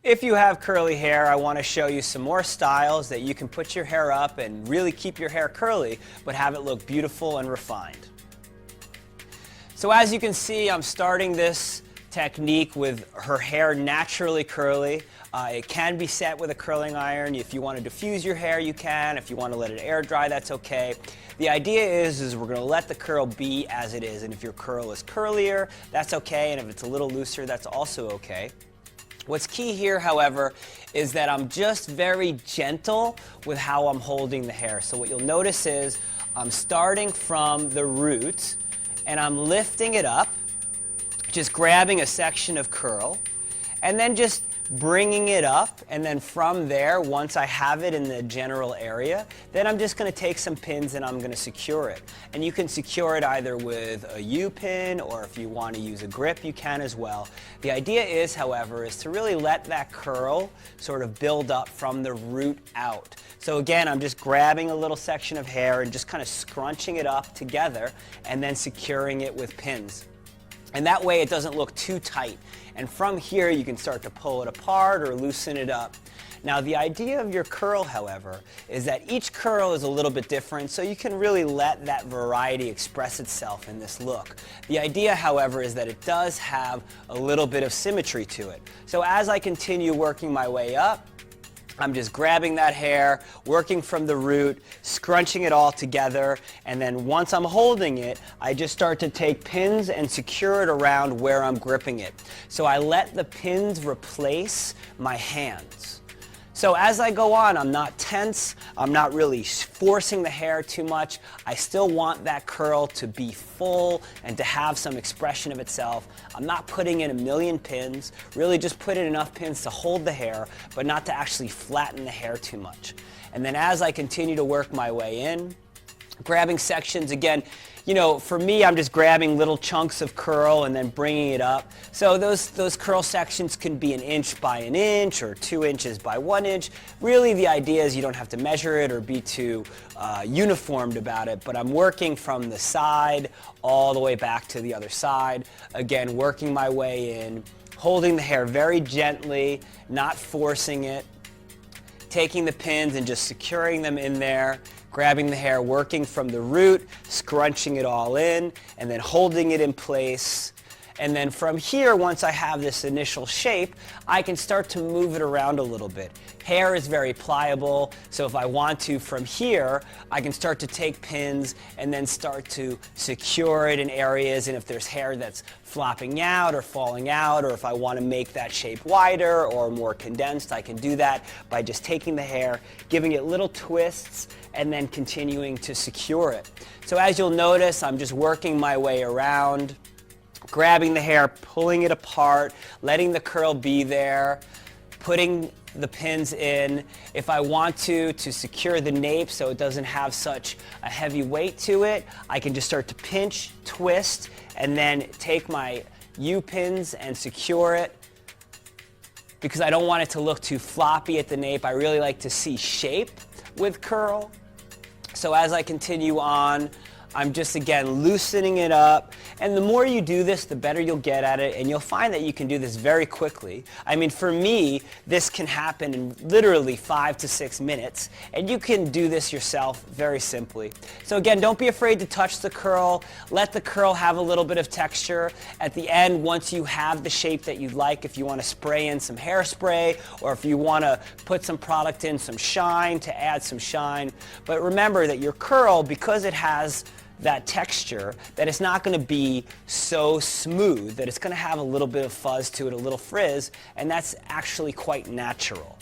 If you have curly hair, I want to show you some more styles that you can put your hair up and really keep your hair curly, but have it look beautiful and refined. So as you can see, I'm starting this technique with her hair naturally curly. It can be set with a curling iron. If you want to diffuse your hair, you can. If you want to let it air dry, that's okay. The idea is we're going to let the curl be as it is, and if your curl is curlier, that's okay, and if it's a little looser, that's also okay. What's key here, however, is that I'm just very gentle with how I'm holding the hair. So what you'll notice is I'm starting from the root and I'm lifting it up, just grabbing a section of curl, and then just bringing it up, and then from there, once I have it in the general area, then I'm just going to take some pins and I'm going to secure it. And you can secure it either with a U-pin, or if you want to use a grip, you can as well. The idea is, however, is to really let that curl sort of build up from the root out. So again, I'm just grabbing a little section of hair and just kind of scrunching it up together and then securing it with pins. And that way it doesn't look too tight. And from here you can start to pull it apart or loosen it up. Now the idea of your curl, however, is that each curl is a little bit different, so you can really let that variety express itself in this look. The idea, however, is that it does have a little bit of symmetry to it. So as I continue working my way up, I'm just grabbing that hair, working from the root, scrunching it all together, and then once I'm holding it, I just start to take pins and secure it around where I'm gripping it. So I let the pins replace my hands. So as I go on, I'm not tense, I'm not really forcing the hair too much. I still want that curl to be full and to have some expression of itself. I'm not putting in a million pins, really just put in enough pins to hold the hair, but not to actually flatten the hair too much. And then as I continue to work my way in, grabbing sections, again, you know, for me, I'm just grabbing little chunks of curl and then bringing it up. So those curl sections can be 1 inch by 1 inch or 2 inches by 1 inch. Really, the idea is you don't have to measure it or be too uniformed about it, but I'm working from the side all the way back to the other side. Again, working my way in, holding the hair very gently, not forcing it, taking the pins and just securing them in there, grabbing the hair, working from the root, scrunching it all in, and then holding it in place. And then from here, once I have this initial shape, I can start to move it around a little bit. Hair is very pliable, so if I want to, from here, I can start to take pins and then start to secure it in areas, and if there's hair that's flopping out or falling out, or if I want to make that shape wider or more condensed, I can do that by just taking the hair, giving it little twists, and then continuing to secure it. So as you'll notice, I'm just working my way around, grabbing the hair, pulling it apart, letting the curl be there, putting the pins in. If I want to secure the nape so it doesn't have such a heavy weight to it, I can just start to pinch, twist, and then take my U-pins and secure it. Because I don't want it to look too floppy at the nape, I really like to see shape with curl. So as I continue on, I'm just, again, loosening it up. And the more you do this, the better you'll get at it. And you'll find that you can do this very quickly. I mean, for me, this can happen in literally 5 to 6 minutes. And you can do this yourself very simply. So again, don't be afraid to touch the curl. Let the curl have a little bit of texture. At the end, once you have the shape that you'd like, if you want to spray in some hairspray, or if you want to put some product in, some shine, to add some shine. But remember that your curl, because it has that texture, that it's not going to be so smooth, that it's going to have a little bit of fuzz to it, a little frizz, and that's actually quite natural.